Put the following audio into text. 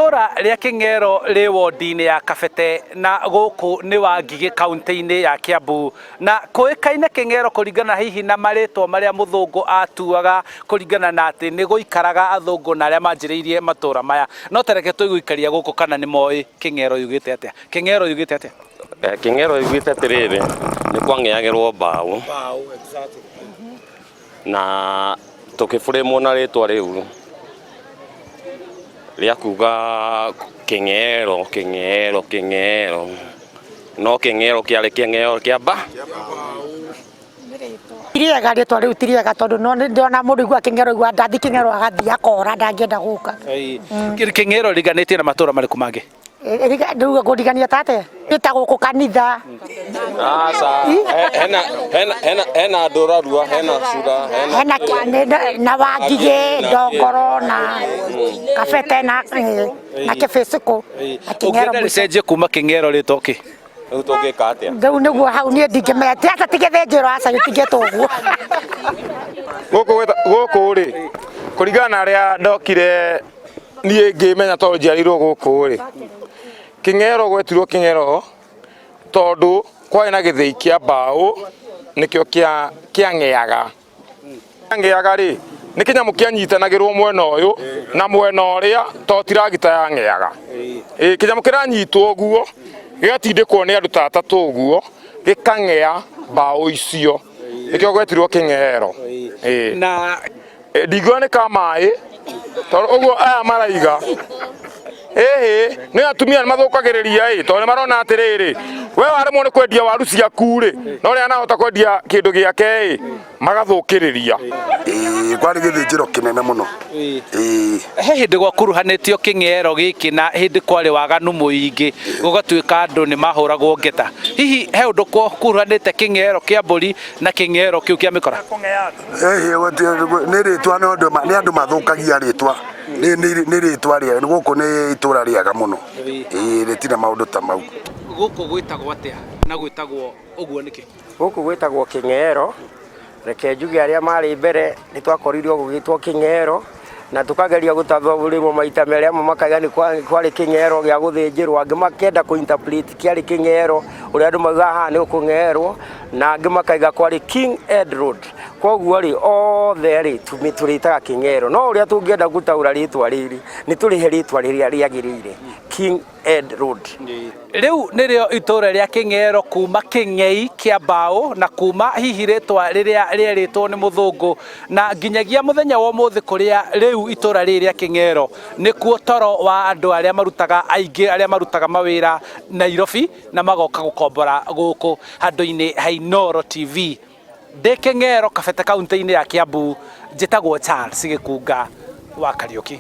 Itora ria Kĩng'eero ri wodi-inĩ ya Kabete na gũkũ nĩ Wangigĩ kaunti-inĩ ya Kiambu, na kũĩkaine Kĩng'eero kũringana hihi na marĩtwa marĩa mũthũngũ atuaga kũringana na atĩ nĩ gũikaraga athũngũ na arĩa manjĩrĩirie matũra maya. No tareke tũigũikaria gũkũ kana nĩ moĩ Kĩng'eero yugĩte atĩa? Kĩng'eero yugĩte atĩa? Kĩng'eero yugĩte atĩrĩrĩ, nĩ kwang'eagĩrwo mbaũ na tũkĩbũrĩmwo na rĩtwa rĩu rĩa kuga Kĩng'eero, Kĩng'eero, Kĩng'eero, no Kĩng'eero kĩarĩ Kĩng'eero kĩa mba. Tiriega rĩtwa rĩu tiriega tondũ no ndĩona mũndũ igua Kĩng'eero igua ndathi Kĩng'eero agathiĩ akora ndangĩenda gũka. Kĩng'eero riganĩtie na matũra marĩkũ mangĩ? Rĩu kũndigania tate nĩta gũkũ kanitha. Hena Ndũrarua, hena Cura, hena na Wangigĩ, Ndongoro na Kabete na Kĩbĩcĩkũ. Ũngĩenda rĩcenjie kuma Kĩng'eero rĩtwa kĩ? rĩu tũngĩka atĩa? Rĩu nĩguo hau niĩ ndingĩmenya ata tigĩthĩnjĩrwo aca gĩtingĩtwo ũguo. Gũkũ rĩ kũringana na arĩa ndokire niĩ ngĩmenya tondũ njiarĩirwo gũkũ rĩ, Kĩng'eero gwetirwo Kĩng'eero tondũ kwarĩ na gĩthĩi kĩa mbaũ nĩkĩo kĩang'eaga. Kĩang'eaga rĩ nĩ kĩnyamũ kĩanyitanagĩrwo mwena ũyũ na mwena ũrĩa to tiragita yang'eaga. Kĩnyamũ kĩranyitwo ũguo gĩgatindĩkwo nĩ andũ ta atatũ ũguo gĩkang'ea mbaũ icio, nĩkĩo gwetirwo Kĩng'eero. Na ndingiuga nĩ ka maĩ tondũ ũguo aya maraiga nĩ atumia nĩ mathũkagĩrĩria tondũ nĩ marona atĩrĩrĩ, we waremwo nĩ kwendia waru ciaku rĩ, no rĩrĩa anahota kwendia kĩndũ gĩake magathũkĩrĩria. Kwarĩ gĩthĩnjĩro kĩnene mũno. He hĩndĩ gwakuruhanĩtio Kĩng'eero gĩkĩ na hĩndĩ kwarĩ waganu mũingĩ gũgatuĩka andũ nĩ mahũragwo ngeta. Hihi he ũndũ kuruhanĩte Kĩng'eero kĩa mbũri na Kĩng'eero kĩu kĩa mĩkora? Nĩ rĩtwa nĩ andũ mathũkagia rĩtwa, nĩ rĩtwa rĩega, gũkũ nĩ itũra rĩega mũno, rĩtirĩ maũndũ ta mau. Gũkũ gwĩtagwo atĩa na gwĩtagwo ũguo nĩkĩ? Gũkũ gwĩtagwo Kĩng'eero, reke njuge arĩa marĩ mbere nĩ twakoririo gũgĩtwo Kĩng'eero na tũkageria gũtathũrimwo maita merĩ, amwe makaiga nĩ kwarĩ Kĩng'eero gĩa gũthĩnjĩrwo, angĩ makĩenda kũ-interpret kĩarĩ Kĩng'eero ũrĩa andũ mauga haha nĩ kũng'eerwo, na angĩ makaiga kwarĩ King Ed Road. Koguo rĩ othe rĩ tũrĩtaga Kĩng'eero, no ũrĩa tũngĩenda gũtaũra rĩtwa rĩrĩ nĩ tũrĩhe rĩtwa rĩrĩa rĩagĩrĩire, King Ed Road. Rĩu nĩrĩo itũra rĩa Kĩng'eero kuma kĩng'ei kĩa mbaũ na kuma hihi rĩtwa rĩrĩa rĩerĩtwo nĩ mũthũngũ, na nginyagia mũthenya wa ũmũthĩ kũrĩa rĩu itũra rĩrĩ rĩa Kĩng'eero nĩkuo toro wa andũ arĩa marutaga aingĩ arĩa marutaga mawĩra Nairobi na magoka gũkombora gũkũ handũ-inĩ ha Inooro TV. Ndĩ Kĩng'eero Kabete kaunti-inĩ ya Kiambu, njĩtagwo Charles Gĩkunga wa Kariũki.